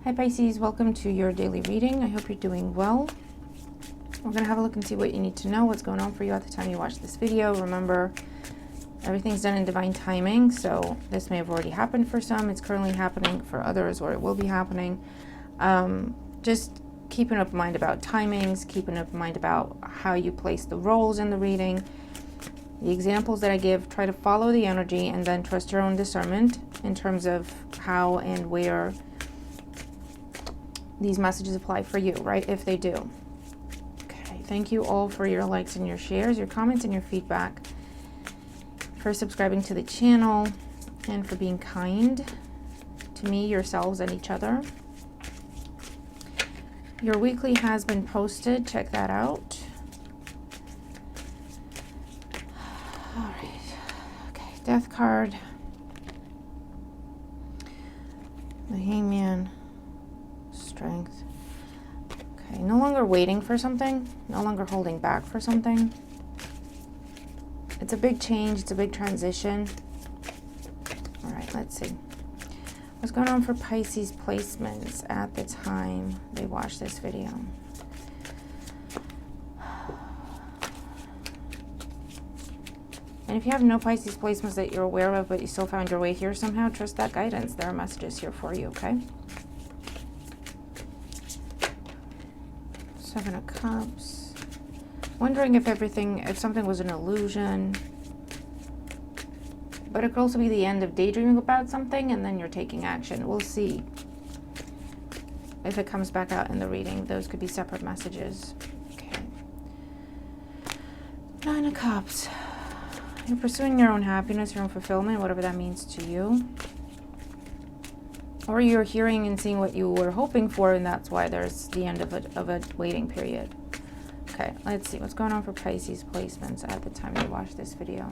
Hi Pisces, welcome to your daily reading. I hope you're doing well. We're going to have a look and see what you need to know, what's going on for you at the time you watch this video. Remember, everything's done in divine timing, so this may have already happened for some. It's currently happening for others, or it will be happening. Just keep an open mind about timings, keep an open mind about how you place the roles in the reading. The examples that I give, try to follow the energy and then trust your own discernment in terms of how and where these messages apply for you, right? If they do. Okay, thank you all for your likes and your shares, your comments and your feedback, for subscribing to the channel, and for being kind to me, yourselves, and each other. Your weekly has been posted. Check that out. All right. Okay, Death card. The Hangman. Strength. Okay, no longer waiting for something, no longer holding back for something. It's a big change, it's a big transition. All right, let's see. What's going on for Pisces placements at the time they watch this video? And if you have no Pisces placements that you're aware of, but you still found your way here somehow, trust that guidance. There are messages here for you, okay? Seven of Cups. Wondering if something was an illusion. But it could also be the end of daydreaming about something and then you're taking action. We'll see if it comes back out in the reading. Those could be separate messages. Okay. Nine of Cups. You're pursuing your own happiness, your own fulfillment, whatever that means to you. Or you're hearing and seeing what you were hoping for, and that's why there's the end of a waiting period. Okay, let's see what's going on for Pisces placements at the time you watch this video.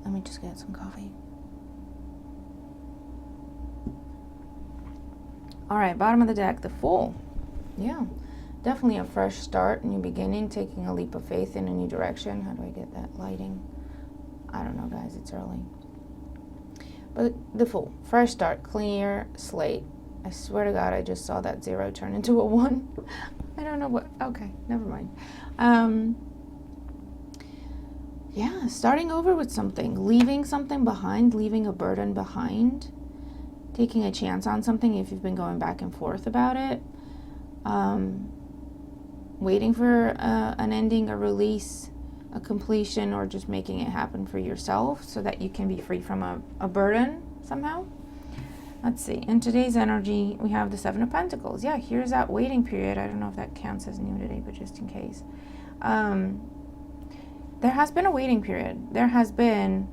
Let me just get some coffee. All right, bottom of the deck, the Fool. Yeah. Definitely a fresh start, new beginning, taking a leap of faith in a new direction. How do I get that lighting? I don't know, guys. It's early. But the Fool. Fresh start. Clear slate. I swear to God, I just saw that 0 turn into a 1. I don't know what. Okay, never mind. Yeah, starting over with something. Leaving something behind. Leaving a burden behind. Taking a chance on something if you've been going back and forth about it. Waiting for an ending, a release, a completion, or just making it happen for yourself so that you can be free from a burden somehow. Let's see. In today's energy, we have the Seven of Pentacles. Yeah, here's that waiting period. I don't know if that counts as new today, but just in case. There has been a waiting period. There has been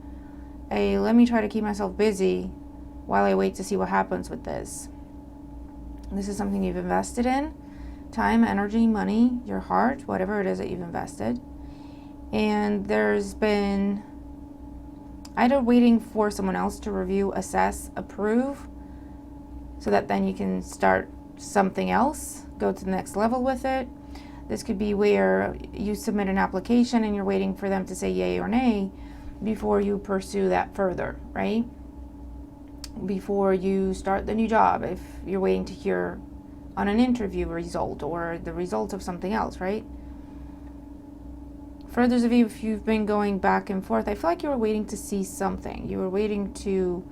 a let me try to keep myself busy while I wait to see what happens with this. This is something you've invested in. Time, energy, money, your heart, whatever it is that you've invested. And there's been either waiting for someone else to review, assess, approve, so that then you can start something else, go to the next level with it. This could be where you submit an application and you're waiting for them to say yay or nay before you pursue that further, right? Before you start the new job, if you're waiting to hear on an interview result or the result of something else, right? For others of you, if you've been going back and forth, I feel like you were waiting to see something. You were waiting to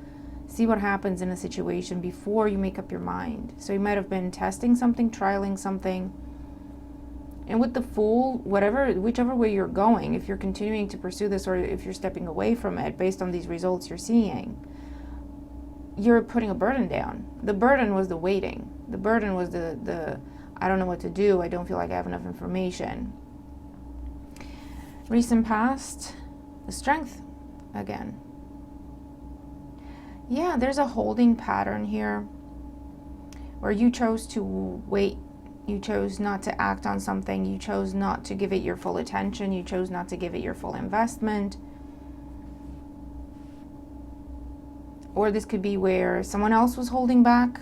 see what happens in a situation before you make up your mind. So you might have been testing something, trialing something. And with the Fool, whichever way you're going, if you're continuing to pursue this or if you're stepping away from it based on these results you're seeing, you're putting a burden down. The burden was the waiting. The burden was the I don't know what to do. I don't feel like I have enough information. Recent past, the Strength again. Yeah, there's a holding pattern here where you chose to wait. You chose not to act on something. You chose not to give it your full attention. You chose not to give it your full investment. Or this could be where someone else was holding back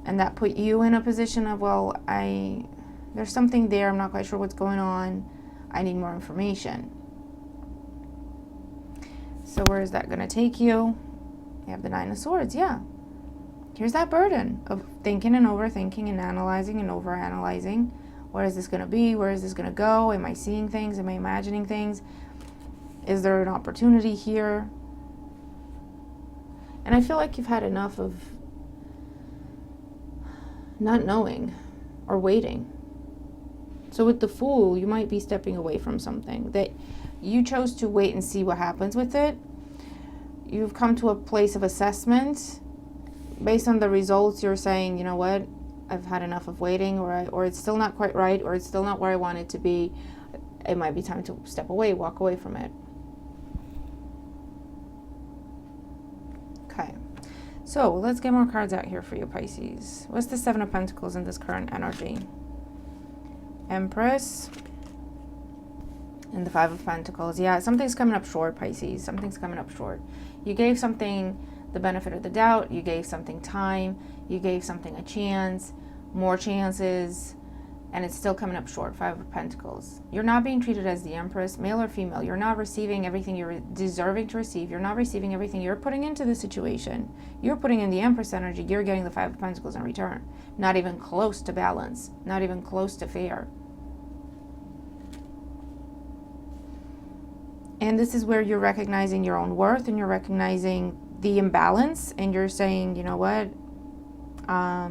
and that put you in a position of, well, there's something there, I'm not quite sure what's going on, I need more information. So where is that going to take you? You have the Nine of Swords, yeah. Here's that burden of thinking and overthinking and analyzing and overanalyzing. What is this going to be? Where is this going to go? Am I seeing things? Am I imagining things? Is there an opportunity here? And I feel like you've had enough of not knowing or waiting. So with the Fool, you might be stepping away from something that you chose to wait and see what happens with it. You've come to a place of assessment. Based on the results, you're saying, you know what, I've had enough of waiting, or it's still not quite right, or it's still not where I want it to be. It might be time to step away, walk away from it. Okay, so let's get more cards out here for you, Pisces. What's the Seven of Pentacles in this current energy? Empress and the Five of Pentacles. Yeah, something's coming up short, Pisces. Something's coming up short. You gave something the benefit of the doubt. You gave something time. You gave something a chance, more chances, and it's still coming up short. Five of Pentacles. You're not being treated as the Empress, male or female. You're not receiving everything you're deserving to receive. You're not receiving everything you're putting into the situation. You're putting in the Empress energy. You're getting the Five of Pentacles in return. Not even close to balance. Not even close to fair. And this is where you're recognizing your own worth and you're recognizing the imbalance, and you're saying, you know what, I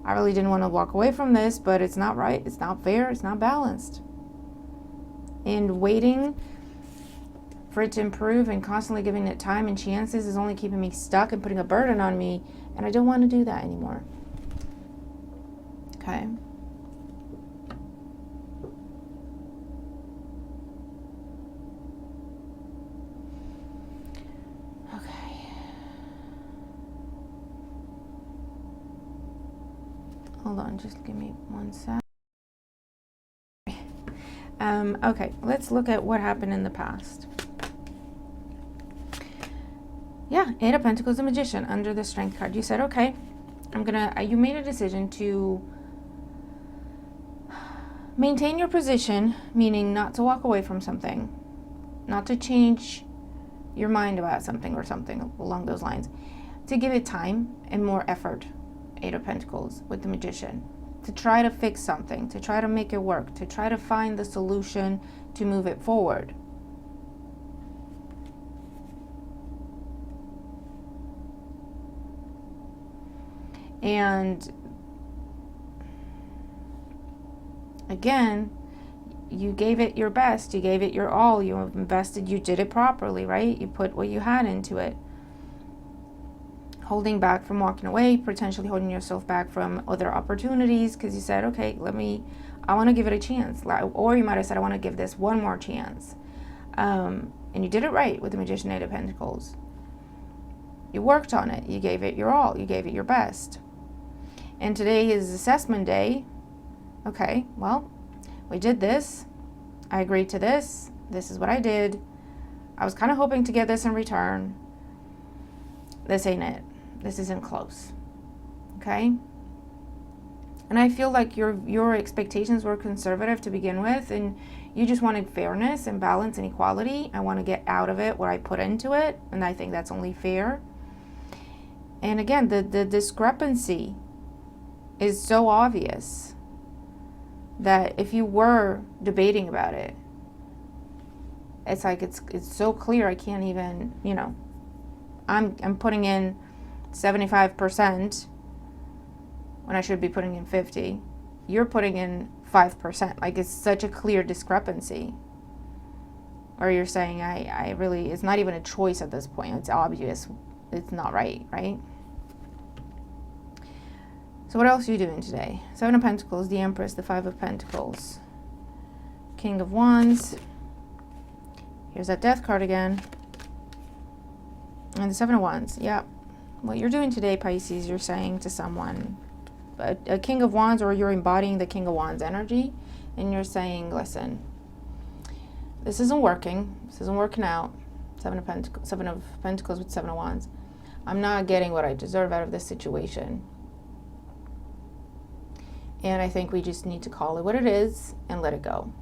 really didn't want to walk away from this, but it's not right, it's not fair, it's not balanced. And waiting for it to improve and constantly giving it time and chances is only keeping me stuck and putting a burden on me, and I don't want to do that anymore. Okay. Hold on, just give me one sec. Okay, let's look at what happened in the past. Yeah, Eight of Pentacles, the Magician, under the Strength card. You said, okay, you made a decision to maintain your position, meaning not to walk away from something, not to change your mind about something or something along those lines, to give it time and more effort. Eight of Pentacles with the Magician, to try to fix something, to try to make it work, to try to find the solution to move it forward. And again, you gave it your best, you gave it your all, you invested, you did it properly, right? You put what you had into it. Holding back from walking away, potentially holding yourself back from other opportunities because you said, okay, I want to give it a chance. Or you might have said, I want to give this one more chance. And you did it right with the Magician, Eight of Pentacles. You worked on it. You gave it your all. You gave it your best. And today is assessment day. Okay, well, we did this. I agreed to this. This is what I did. I was kind of hoping to get this in return. This ain't it. This isn't close. Okay? And I feel like your expectations were conservative to begin with, and you just wanted fairness and balance and equality. I want to get out of it what I put into it, and I think that's only fair. And again, the discrepancy is so obvious that if you were debating about it, it's like it's so clear I can't even, I'm putting in 75% when I should be putting in 50. You're putting in 5%. Like, it's such a clear discrepancy. Or you're saying, I really, it's not even a choice at this point. It's obvious. It's not right, right? So what else are you doing today? Seven of Pentacles, the Empress, the Five of Pentacles, King of Wands. Here's that Death card again. And the Seven of Wands, yeah. What you're doing today, Pisces, you're saying to someone, a King of Wands, or you're embodying the King of Wands energy, and you're saying, listen, this isn't working. This isn't working out. Seven of Pentacles with Seven of Wands. I'm not getting what I deserve out of this situation. And I think we just need to call it what it is and let it go.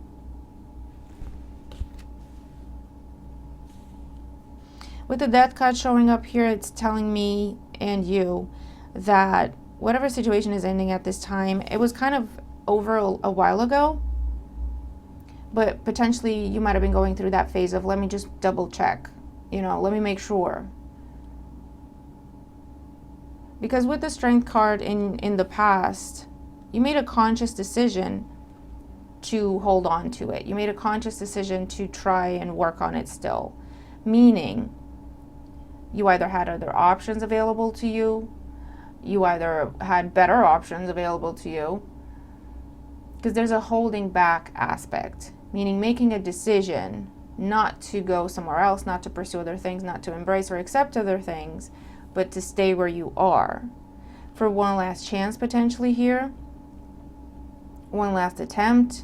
With the death card showing up here, it's telling me and you that whatever situation is ending at this time, it was kind of over a while ago, but potentially you might have been going through that phase of, let me just double check, let me make sure. Because with the Strength card in the past, you made a conscious decision to hold on to it. You made a conscious decision to try and work on it still. Meaning, you either had other options available to you, you either had better options available to you, because there's a holding back aspect, meaning making a decision not to go somewhere else, not to pursue other things, not to embrace or accept other things, but to stay where you are for one last chance potentially here, one last attempt.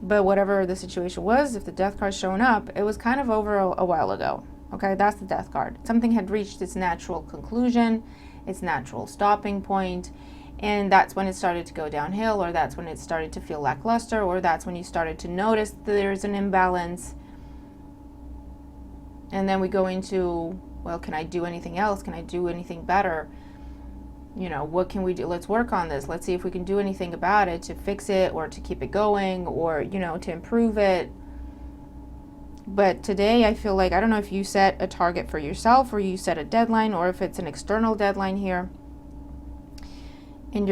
But whatever the situation was, if the death card's showing up, it was kind of over a while ago. Okay, that's the death card. Something had reached its natural conclusion, its natural stopping point, and that's when it started to go downhill, or that's when it started to feel lackluster, or that's when you started to notice that there's an imbalance. And then we go into, well, can I do anything else? Can I do anything better? What can we do? Let's work on this. Let's see if we can do anything about it to fix it, or to keep it going, or, to improve it. But today I feel like, I don't know if you set a target for yourself, or you set a deadline, or if it's an external deadline here. And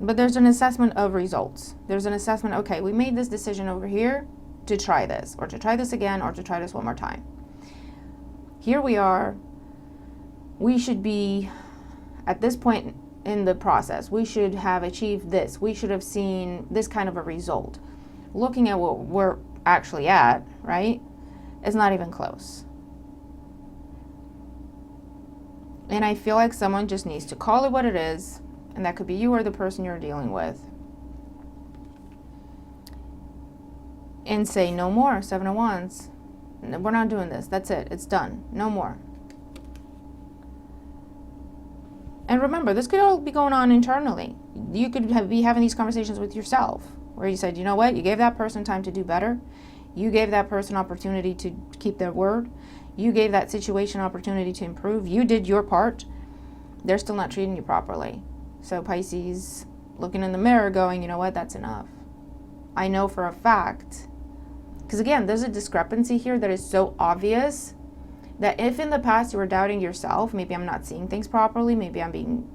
but there's an assessment of results. There's an assessment, okay, we made this decision over here to try this, or to try this again, or to try this one more time. Here we are. We should be, at this point in the process, we should have achieved this. We should have seen this kind of a result. Looking at what we're actually at, right, is not even close. And I feel like someone just needs to call it what it is, and that could be you or the person you're dealing with, and say no more. 7 of Wands. We're not doing this. That's it. It's done. No more. And remember, this could all be going on internally. You could be having these conversations with yourself, where you said, you know what, you gave that person time to do better. You gave that person opportunity to keep their word. You gave that situation opportunity to improve. You did your part. They're still not treating you properly. So Pisces, looking in the mirror going, you know what, that's enough. I know for a fact, because again, there's a discrepancy here that is so obvious, that if in the past you were doubting yourself, maybe I'm not seeing things properly, maybe I'm being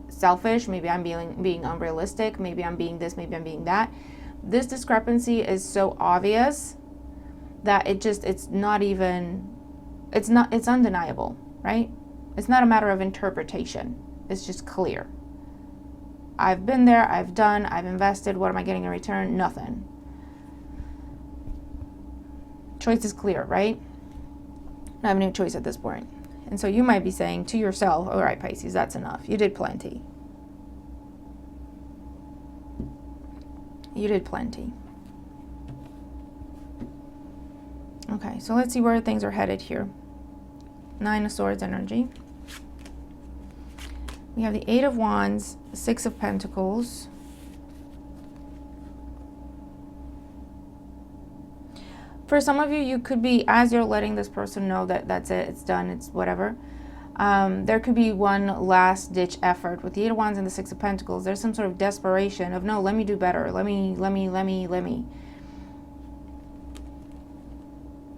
selfish, maybe I'm being unrealistic, maybe I'm being this, maybe I'm being that. This discrepancy is so obvious that it's undeniable, right? It's not a matter of interpretation. It's just clear. I've been there, I've done, I've invested. What am I getting in return? Nothing. Choice is clear, right? I have no choice at this point. And so you might be saying to yourself, all right, Pisces, that's enough. You did plenty. You did plenty. Okay, so let's see where things are headed here. 9 of Swords energy. We have the 8 of Wands, 6 of Pentacles. For some of you, you could be, as you're letting this person know that that's it, it's done, it's whatever, there could be one last ditch effort. With the 8 of Wands and the 6 of Pentacles, there's some sort of desperation of, no, let me do better. Let me.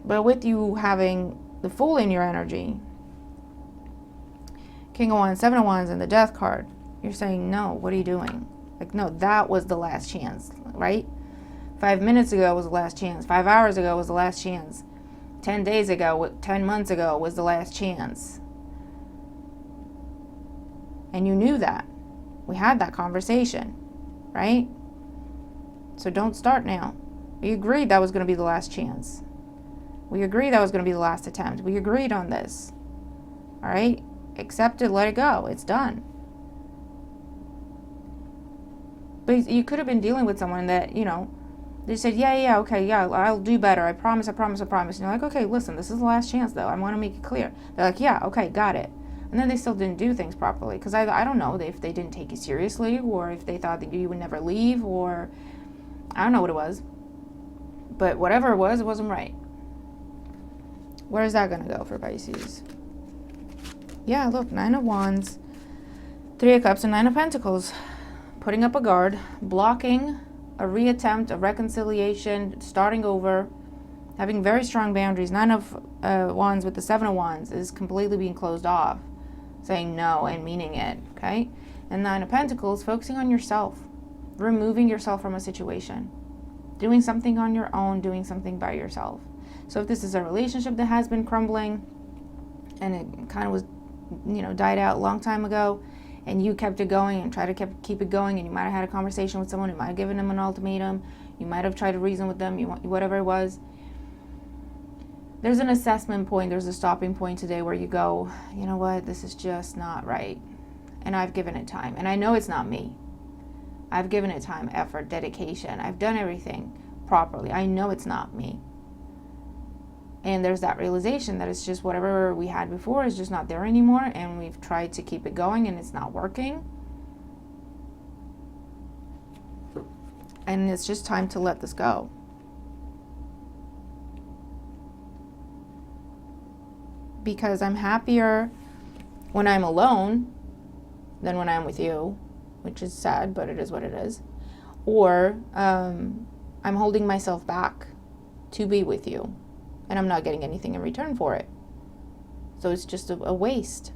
But with you having the Fool in your energy, King of Wands, 7 of Wands, and the Death card, you're saying, no, what are you doing? Like, no, that was the last chance, right? 5 minutes ago was the last chance. 5 hours ago was the last chance. 10 days ago, 10 months ago was the last chance. And you knew that. We had that conversation, right? So don't start now. We agreed that was going to be the last chance. We agreed that was going to be the last attempt. We agreed on this. All right? Accept it, let it go. It's done. But you could have been dealing with someone that, they said, okay, I'll do better. I promise. And you're like, okay, listen, this is the last chance, though. I want to make it clear. They're like, yeah, okay, got it. And then they still didn't do things properly. Because I don't know if they didn't take you seriously, or if they thought that you would never leave, or I don't know what it was. But whatever it wasn't right. Where is that going to go for Pisces? Yeah, look, 9 of Wands, 3 of Cups, and 9 of Pentacles. Putting up a guard, blocking a reattempt, a reconciliation, starting over, having very strong boundaries. 9 of Wands with the 7 of Wands is completely being closed off, saying no and meaning it, okay? And 9 of Pentacles, focusing on yourself, removing yourself from a situation, doing something on your own, doing something by yourself. So if this is a relationship that has been crumbling and it kind of was, died out a long time ago, and you kept it going and tried to keep it going, and you might have had a conversation with someone, you might have given them an ultimatum, you might have tried to reason with them, whatever it was, there's an assessment point, there's a stopping point today where you go, you know what, this is just not right. And I've given it time. And I know it's not me. I've given it time, effort, dedication. I've done everything properly. I know it's not me. And there's that realization that it's just whatever we had before is just not there anymore. And we've tried to keep it going and it's not working. And it's just time to let this go. Because I'm happier when I'm alone than when I'm with you, which is sad, but it is what it is. Or I'm holding myself back to be with you, and I'm not getting anything in return for it. So it's just a waste.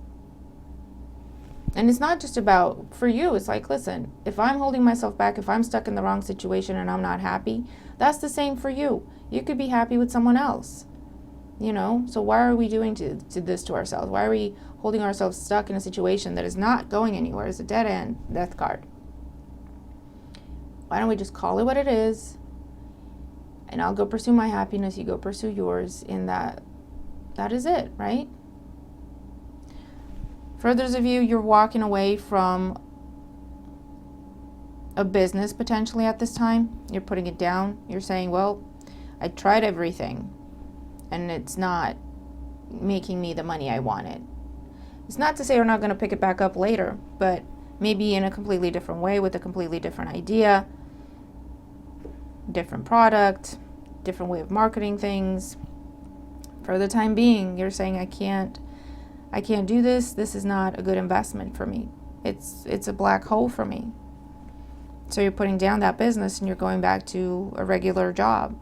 And it's not just about, for you, it's like, listen, if I'm holding myself back, if I'm stuck in the wrong situation and I'm not happy, that's the same for you. You could be happy with someone else. So why are we doing to this to ourselves? Why are we holding ourselves stuck in a situation that is not going anywhere? It's a dead end, death card. Why don't we just call it what it is? And I'll go pursue my happiness, you go pursue yours, and that is it, right? For others of you, you're walking away from a business potentially at this time. You're putting it down. You're saying, well, I tried everything, and it's not making me the money I wanted. It's not to say we're not going to pick it back up later, but maybe in a completely different way with a completely different idea, different product, different way of marketing things. For the time being, you're saying, I can't do this. This is not a good investment for me. It's a black hole for me. So you're putting down that business and you're going back to a regular job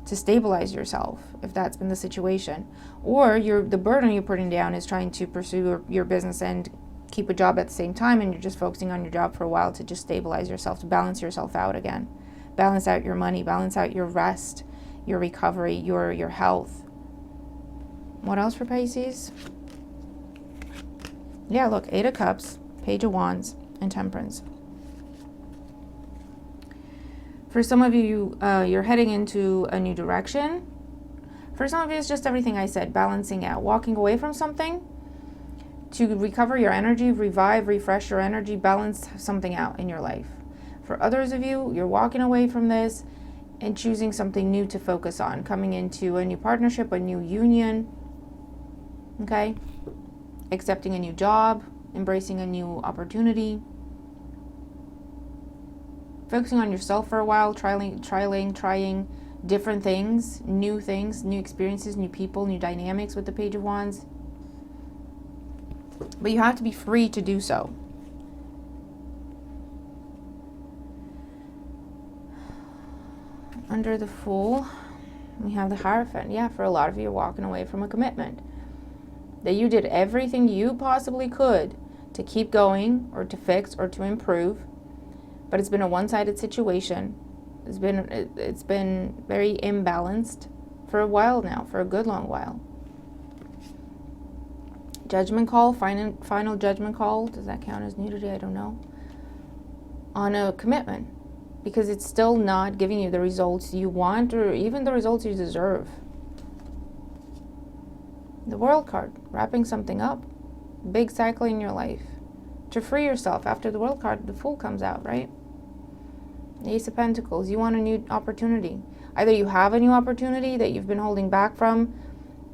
to stabilize yourself, if that's been the situation. Or the burden you're putting down is trying to pursue your business and keep a job at the same time, and you're just focusing on your job for a while to just stabilize yourself, to balance yourself out again. Balance out your money, balance out your rest, your recovery, your health. What else for Pisces? Yeah, look, 8 of Cups, Page of Wands, and Temperance. For some of you, you're heading into a new direction. For some of you, it's just everything I said, balancing out, walking away from something to recover your energy, revive, refresh your energy, balance something out in your life. For others of you, you're walking away from this and choosing something new to focus on, coming into a new partnership, a new union, okay? Accepting a new job, embracing a new opportunity. Focusing on yourself for a while, trying different things, new experiences, new people, new dynamics with the Page of Wands. But you have to be free to do so. Under the Fool, we have the Hierophant. Yeah, for a lot of you, you're walking away from a commitment. That you did everything you possibly could to keep going or to fix or to improve. But it's been a one-sided situation. It's been very imbalanced for a while now, for a good long while. Judgment call, final judgment call. Does that count as nudity? I don't know. On a commitment. Because it's still not giving you the results you want or even the results you deserve. The World card, wrapping something up. Big cycle in your life. To free yourself. After the World card, the Fool comes out, right? The Ace of Pentacles, you want a new opportunity. Either you have a new opportunity that you've been holding back from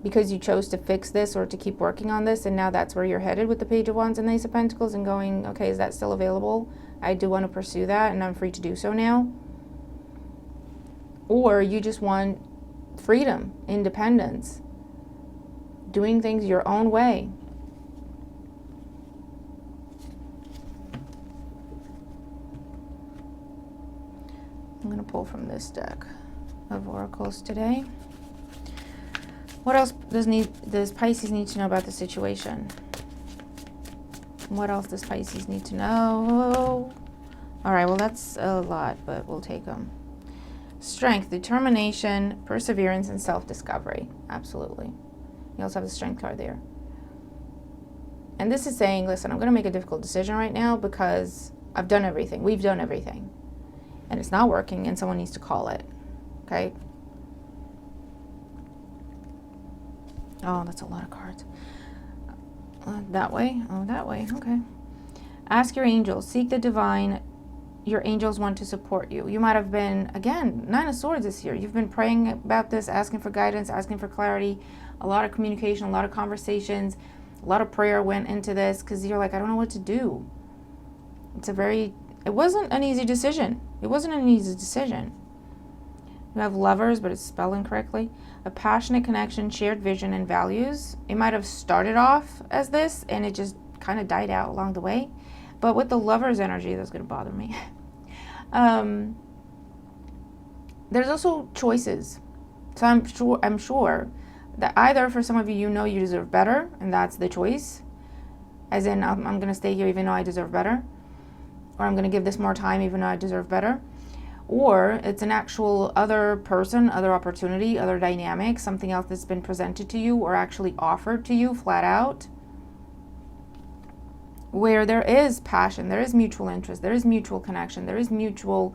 because you chose to fix this or to keep working on this, and now that's where you're headed with the Page of Wands and the Ace of Pentacles and going, okay, is that still available? I do want to pursue that and I'm free to do so now. Or you just want freedom, independence, doing things your own way. I'm going to pull from this deck of oracles today. What else does Pisces need to know about the situation? What else does Pisces need to know? All right, well, that's a lot, but we'll take them. Strength, determination, perseverance, and self-discovery. Absolutely. You also have the Strength card there. And this is saying, listen, I'm going to make a difficult decision right now because I've done everything. We've done everything. And it's not working, and someone needs to call it. Okay? Oh, that's a lot of cards. That way? Oh, that way. Okay. Ask your angels. Seek the divine. Your angels want to support you. You might have been, again, 9 of Swords this year. You've been praying about this, asking for guidance, asking for clarity. A lot of communication, a lot of conversations. A lot of prayer went into this because you're like, I don't know what to do. It wasn't an easy decision. It wasn't an easy decision. You have Lovers, but it's spelled incorrectly. A passionate connection, shared vision, and values. It might have started off as this, and it just kind of died out along the way. But with the Lovers energy, that's going to bother me. There's also choices. So I'm sure that either for some of you, you know you deserve better, and that's the choice. As in, I'm going to stay here even though I deserve better. Or I'm going to give this more time even though I deserve better. Or it's an actual other person, other opportunity, other dynamic, something else that's been presented to you or actually offered to you flat out, where there is passion, there is mutual interest, there is mutual connection, there is mutual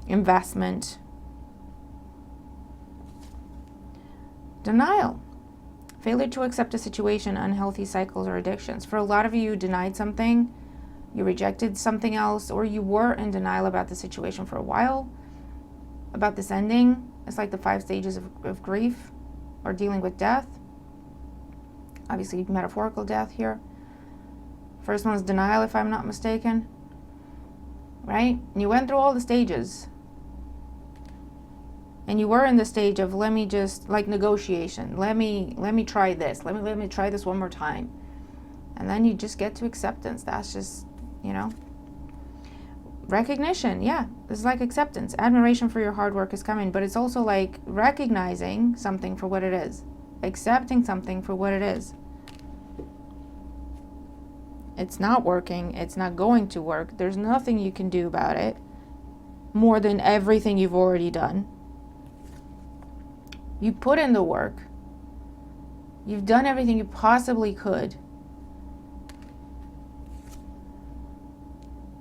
investment. Denial. Failure to accept a situation, unhealthy cycles or addictions. For a lot of you, you denied something. You rejected something else, or you were in denial about the situation for a while, about this ending. It's like the 5 stages of grief or dealing with death. Obviously, metaphorical death here. First one is denial, if I'm not mistaken. Right? And you went through all the stages. And you were in the stage of, let me just, like negotiation. Let me try this. Let me try this one more time. And then you just get to acceptance. That's just, recognition. Yeah, it's like acceptance. Admiration for your hard work is coming, but it's also like recognizing something for what it is. Accepting something for what it is. It's not working. It's not going to work. There's nothing you can do about it more than everything you've already done. You put in the work. You've done everything you possibly could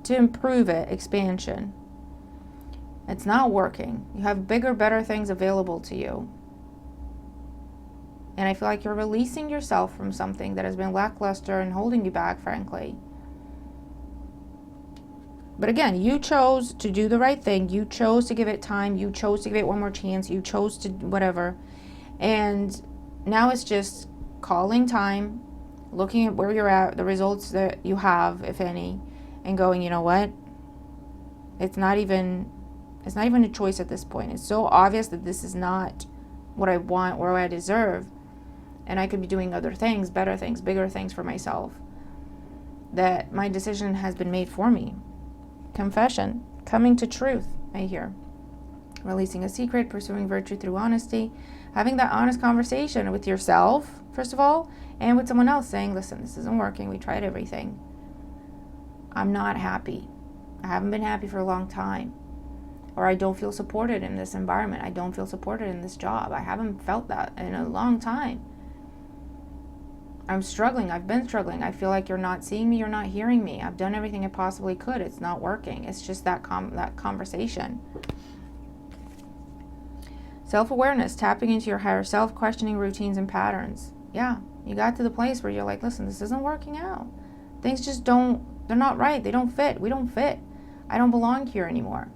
to improve it, expansion. It's not working. You have bigger, better things available to you. And I feel like you're releasing yourself from something that has been lackluster and holding you back, frankly. But again, you chose to do the right thing. You chose to give it time. You chose to give it one more chance. You chose to whatever. And now it's just calling time, looking at where you're at, the results that you have, if any, and going, you know what? It's not even a choice at this point. It's so obvious that this is not what I want or what I deserve. And I could be doing other things, better things, bigger things for myself. That my decision has been made for me. Confession, coming to truth, I hear. Releasing a secret, pursuing virtue through honesty, having that honest conversation with yourself, first of all, and with someone else saying, listen, this isn't working. We tried everything. I'm not happy. I haven't been happy for a long time. Or I don't feel supported in this environment. I don't feel supported in this job. I haven't felt that in a long time. I'm struggling. I've been struggling. I feel like you're not seeing me. You're not hearing me. I've done everything I possibly could. It's not working. It's just that conversation. Self-awareness, tapping into your higher self, questioning routines and patterns. Yeah, you got to the place where you're like, listen, this isn't working out. Things just they're not right. They don't fit. We don't fit. I don't belong here anymore.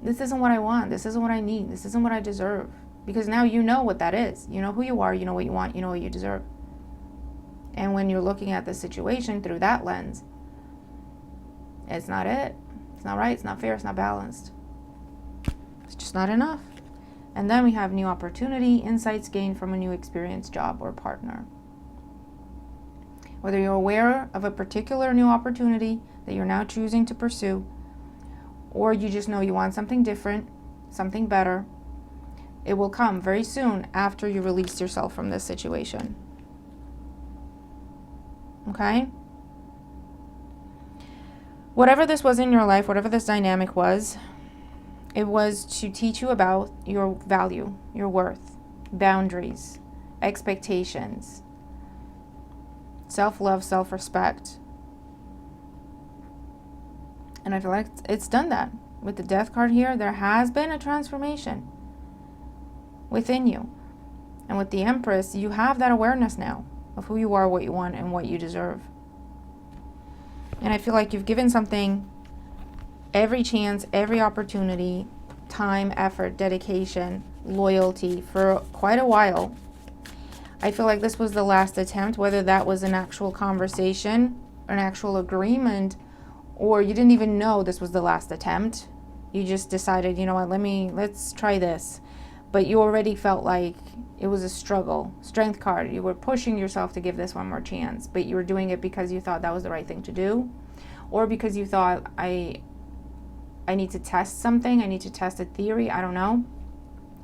This isn't what I want. This isn't what I need. This isn't what I deserve. Because now you know what that is. You know who you are. You know what you want. You know what you deserve. And when you're looking at the situation through that lens, it's not it. It's not right. It's not fair. It's not balanced. It's just just not enough. And then we have new opportunity, insights gained from a new experience, job, or partner. Whether you're aware of a particular new opportunity that you're now choosing to pursue, or you just know you want something different, something better, it will come very soon after you release yourself from this situation. Okay? Whatever this was in your life, whatever this dynamic was, it was to teach you about your value, your worth, boundaries, expectations, self-love, self-respect. And I feel like it's done that. With the Death card here, there has been a transformation within you. And with the Empress, you have that awareness now of who you are, what you want, and what you deserve. And I feel like you've given something every chance, every opportunity, time, effort, dedication, loyalty for quite a while. I feel like this was the last attempt, whether that was an actual conversation, an actual agreement, or you didn't even know this was the last attempt. You just decided, you know what, let's try this. But you already felt like it was a struggle. Strength card, you were pushing yourself to give this one more chance, but you were doing it because you thought that was the right thing to do, or because you thought, I need to test something, I need to test a theory, I don't know.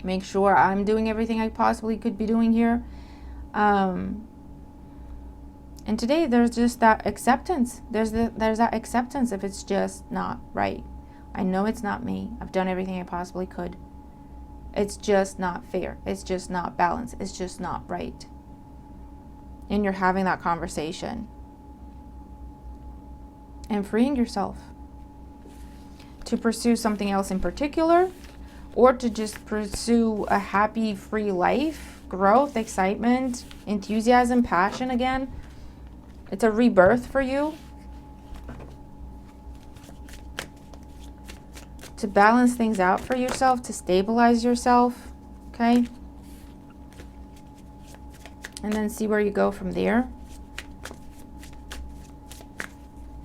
Make sure I'm doing everything I possibly could be doing here. And today there's just that acceptance. There's that acceptance if it's just not right. I know it's not me. I've done everything I possibly could. It's just not fair. It's just not balanced. It's just not right. And you're having that conversation. And freeing yourself to pursue something else in particular, or to just pursue a happy, free life, growth, excitement, enthusiasm, passion again. It's a rebirth for you. To balance things out for yourself, to stabilize yourself, okay? And then see where you go from there.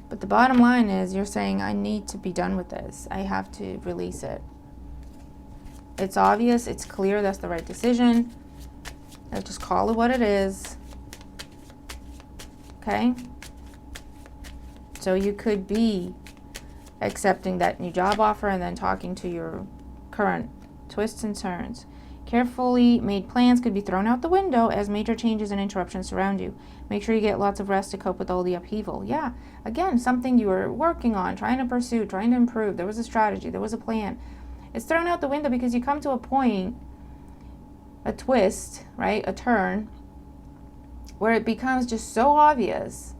But the bottom line is you're saying, I need to be done with this. I have to release it. It's obvious, it's clear, that's the right decision. I'll just call it what it is. Okay? So you could be accepting that new job offer and then talking to your current twists and turns. Carefully made plans could be thrown out the window as major changes and interruptions surround you. Make sure you get lots of rest to cope with all the upheaval. Yeah, again, something you were working on, trying to pursue, trying to improve. There was a strategy, there was a plan. It's thrown out the window because you come to a point, a twist, right, a turn, where it becomes just so obvious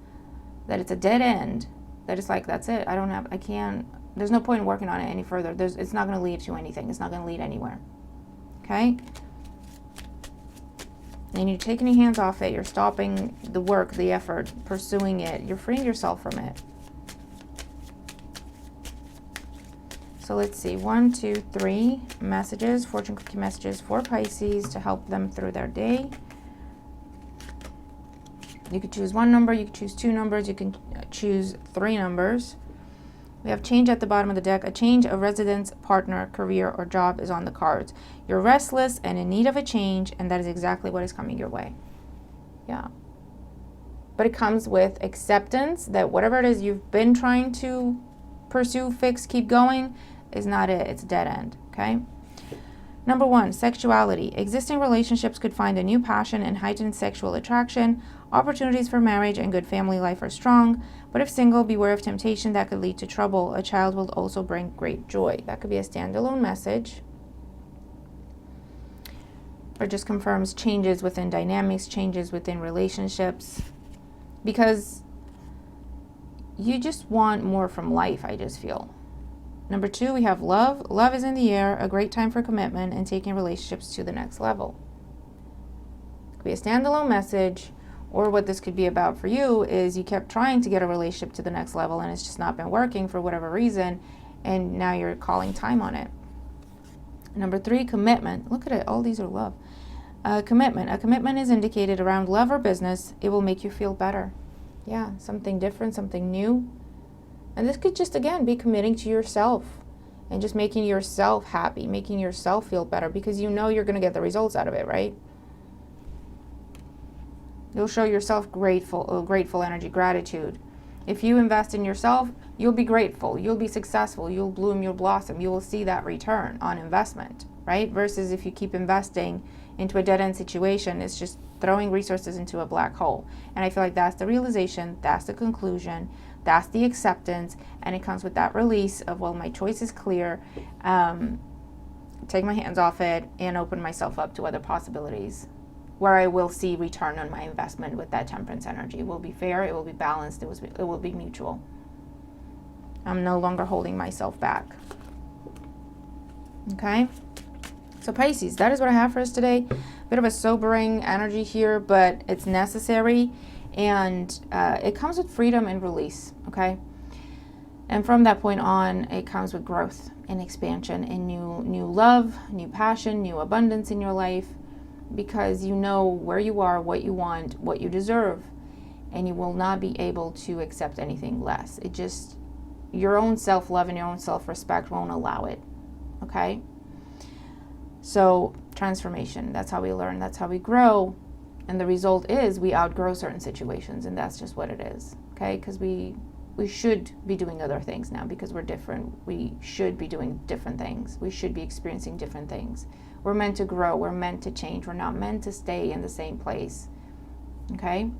that it's a dead end, that it's like, that's it. There's no point in working on it any further. It's not going to lead to anything. It's not going to lead anywhere. Okay? And you're taking your hands off it. You're stopping the work, the effort, pursuing it. You're freeing yourself from it. So let's see. 1, 2, 3 messages, fortune cookie messages for Pisces to help them through their day. You could choose one number, you could choose 2 numbers, you can choose 3 numbers. We have change at the bottom of the deck. A change of residence, partner, career, or job is on the cards. You're restless and in need of a change, and that is exactly what is coming your way. Yeah. But it comes with acceptance that whatever it is you've been trying to pursue, fix, keep going, is not it. It's a dead end, okay? Number 1, sexuality. Existing relationships could find a new passion and heightened sexual attraction. Opportunities for marriage and good family life are strong, but if single, beware of temptation that could lead to trouble. A child will also bring great joy. That could be a standalone message. Or just confirms changes within dynamics, changes within relationships. Because you just want more from life, I just feel. Number 2, we have love. Love is in the air, a great time for commitment and taking relationships to the next level. It could be a standalone message, or what this could be about for you is you kept trying to get a relationship to the next level and it's just not been working for whatever reason, and now you're calling time on it. Number 3, commitment. Look at it, all these are love. Commitment. A commitment is indicated around love or business. It will make you feel better. Yeah, something different, something new. And this could just, again, be committing to yourself and just making yourself happy, making yourself feel better, because you know you're going to get the results out of it, right? You'll show yourself grateful energy, gratitude. If you invest in yourself, you'll be grateful, you'll be successful, you'll bloom, you'll blossom, you will see that return on investment, right? Versus if you keep investing into a dead-end situation, it's just throwing resources into a black hole. And I feel like that's the realization, that's the conclusion, that's the acceptance, and it comes with that release of, well, my choice is clear, take my hands off it and open myself up to other possibilities where I will see return on my investment with that temperance energy. It will be fair, it will be balanced, it will be mutual. I'm no longer holding myself back. Okay? So Pisces, that is what I have for us today. Bit of a sobering energy here, but it's necessary. And it comes with freedom and release, okay? And from that point on, it comes with growth and expansion and new love, new passion, new abundance in your life, because you know where you are, what you want, what you deserve, and you will not be able to accept anything less. It just, your own self-love and your own self-respect won't allow it, okay? So transformation, that's how we learn, that's how we grow, and the result is we outgrow certain situations, and that's just what it is, okay? Because we should be doing other things now because we're different. We should be doing different things. We should be experiencing different things. We're meant to grow. We're meant to change. We're not meant to stay in the same place, okay?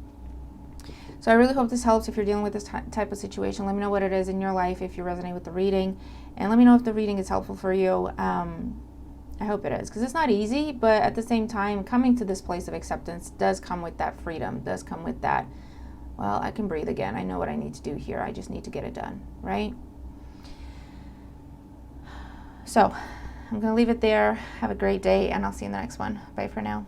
So I really hope this helps. If you're dealing with this type of situation, let me know what it is in your life if you resonate with the reading, and let me know if the reading is helpful for you. I hope it is, because it's not easy, but at the same time, coming to this place of acceptance does come with that freedom, does come with that, well, I can breathe again. I know what I need to do here. I just need to get it done, right? So I'm going to leave it there. Have a great day, and I'll see you in the next one. Bye for now.